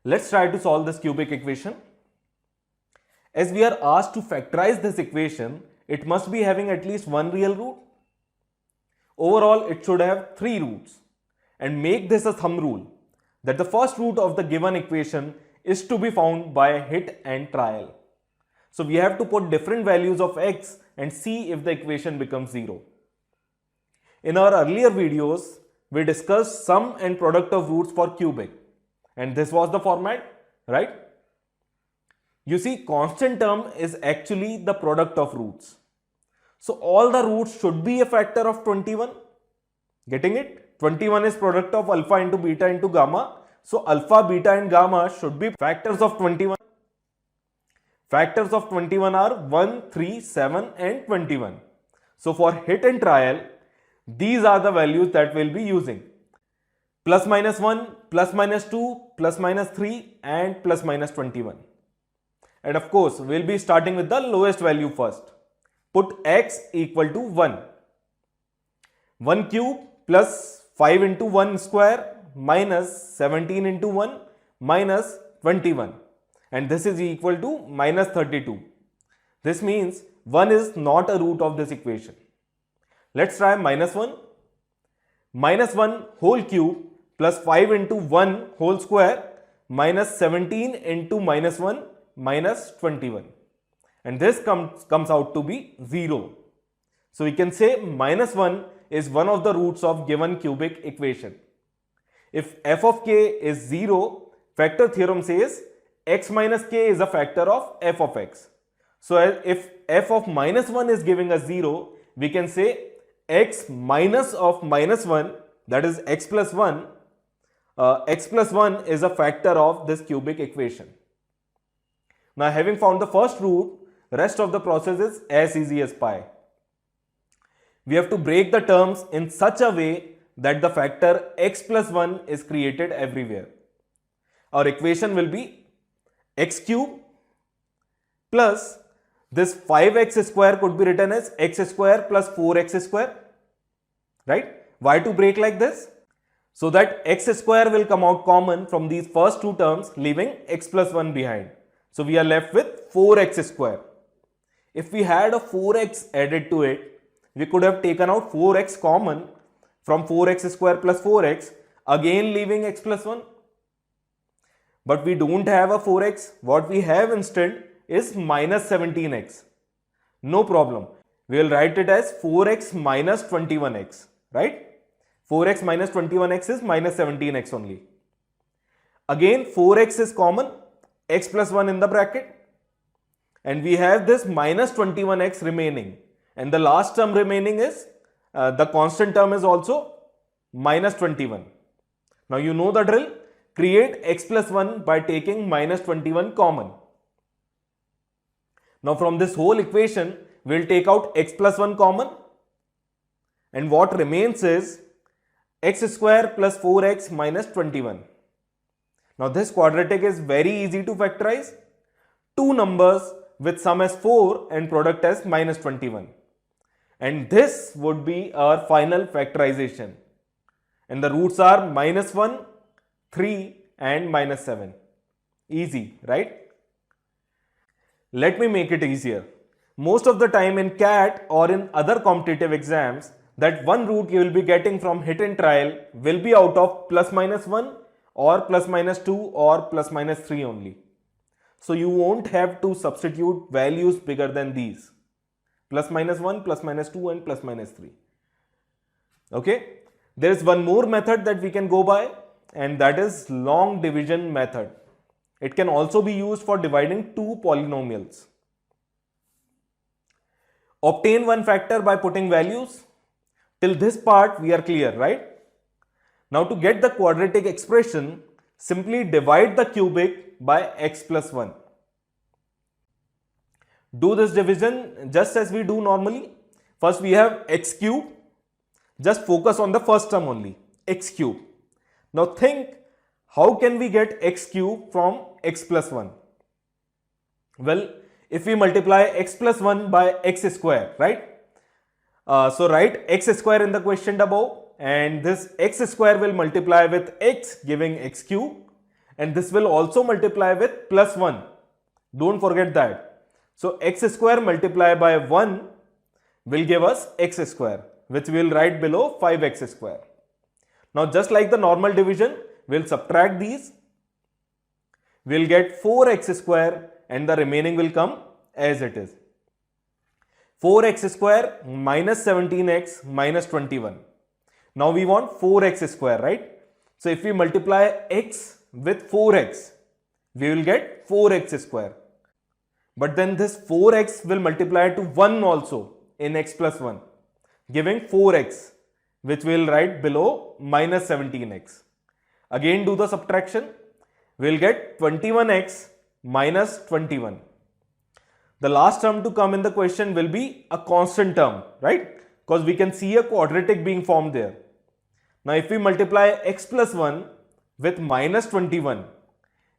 Let's try to solve this cubic equation. As we are asked to factorize this equation, it must be having at least one real root. Overall, it should have 3 roots. And make this a thumb rule that the first root of the given equation is to be found by hit and trial. So we have to put different values of x and see if the equation becomes 0. In our earlier videos, we discussed sum and product of roots for cubic. And this was the format, right? You see, constant term is actually the product of roots. So all the roots should be a factor of 21. Getting it? 21 is product of alpha into beta into gamma. So alpha, beta and gamma should be factors of 21. Factors of 21 are 1, 3, 7 and 21. So for hit and trial, these are the values that we'll be using. Plus minus 1, plus minus 2, plus minus 3 and plus minus 21. And of course, we'll be starting with the lowest value first. Put x equal to 1. 1 cube plus 5 into 1 square minus 17 into 1 minus 21. And this is equal to minus 32. This means 1 is not a root of this equation. Let's try minus 1. Minus 1 whole cube plus 5 into 1 whole square minus 17 into minus 1 minus 21. And this comes out to be 0. So we can say minus 1 is one of the roots of given cubic equation. If f of k is 0, factor theorem says x minus k is a factor of f of x. So if f of minus 1 is giving us 0, we can say x minus of minus 1, that is x plus 1, x plus 1 is a factor of this cubic equation. Now having found the first root, rest of the process is as easy as pie. We have to break the terms in such a way that the factor x plus 1 is created everywhere. Our equation will be x cube plus this 5x square could be written as x square plus 4x square, right? Why to break like this? So that x square will come out common from these first two terms, leaving x plus 1 behind. So we are left with 4x square. If we had a 4x added to it, we could have taken out 4x common from 4x square plus 4x, again leaving x plus 1. But we don't have a 4x. What we have instead is minus 17x. No problem. We will write it as 4x minus 21x, right? 4x minus 21x is minus 17x only. Again 4x is common, x plus 1 in the bracket. And we have this minus 21x remaining. And the last term remaining is, the constant term is also minus 21. Now you know the drill. Create x plus 1 by taking minus 21 common. Now from this whole equation, we will take out x plus 1 common. And what remains is x square plus 4x minus 21. Now this quadratic is very easy to factorize. Two numbers with sum as 4 and product as minus 21. And this would be our final factorization. And the roots are minus 1, 3 and minus 7. Easy, right? Let me make it easier. Most of the time in CAT or in other competitive exams, that one root you will be getting from hit and trial will be out of plus minus 1 or plus minus 2 or plus minus 3 only. So you won't have to substitute values bigger than these. Plus minus 1, plus minus 2 and plus minus 3. Okay. There is one more method that we can go by, and that is long division method. It can also be used for dividing two polynomials. Obtain one factor by putting values. Till this part we are clear, right? Now to get the quadratic expression, simply divide the cubic by x plus 1. Do this division just as we do normally. First we have x cube. Just focus on the first term only, x cube. Now think, how can we get x cube from x plus 1? Well, if we multiply x plus 1 by x square, right? So write x square in the question above, and this x square will multiply with x, giving x cube, and this will also multiply with plus 1. Don't forget that. So x square multiplied by 1 will give us x square, which we will write below 5x square. Now just like the normal division, we'll subtract these. We'll get 4x square and the remaining will come as it is. 4x square minus 17x minus 21. Now we want 4x square, right? So if we multiply x with 4x, we will get 4x square. But then this 4x will multiply to 1 also in x plus 1, giving 4x, which we will write below minus 17x. Again do the subtraction. We will get 21x minus 21. The last term to come in the question will be a constant term, right? Because we can see a quadratic being formed there. Now if we multiply x plus 1 with minus 21,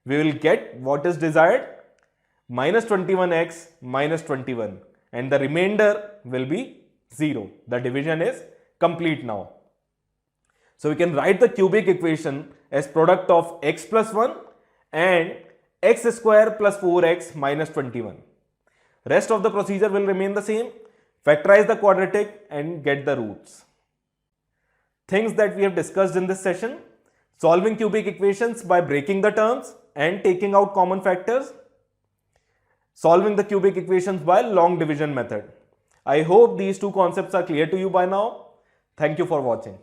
we will get what is desired, minus 21x minus 21, and the remainder will be 0. The division is complete now. So we can write the cubic equation as product of x plus 1 and x square plus 4x minus 21. Rest of the procedure will remain the same. Factorize the quadratic and get the roots. Things that we have discussed in this session: solving cubic equations by breaking the terms and taking out common factors, solving the cubic equations by long division method. I hope these two concepts are clear to you by now. Thank you for watching.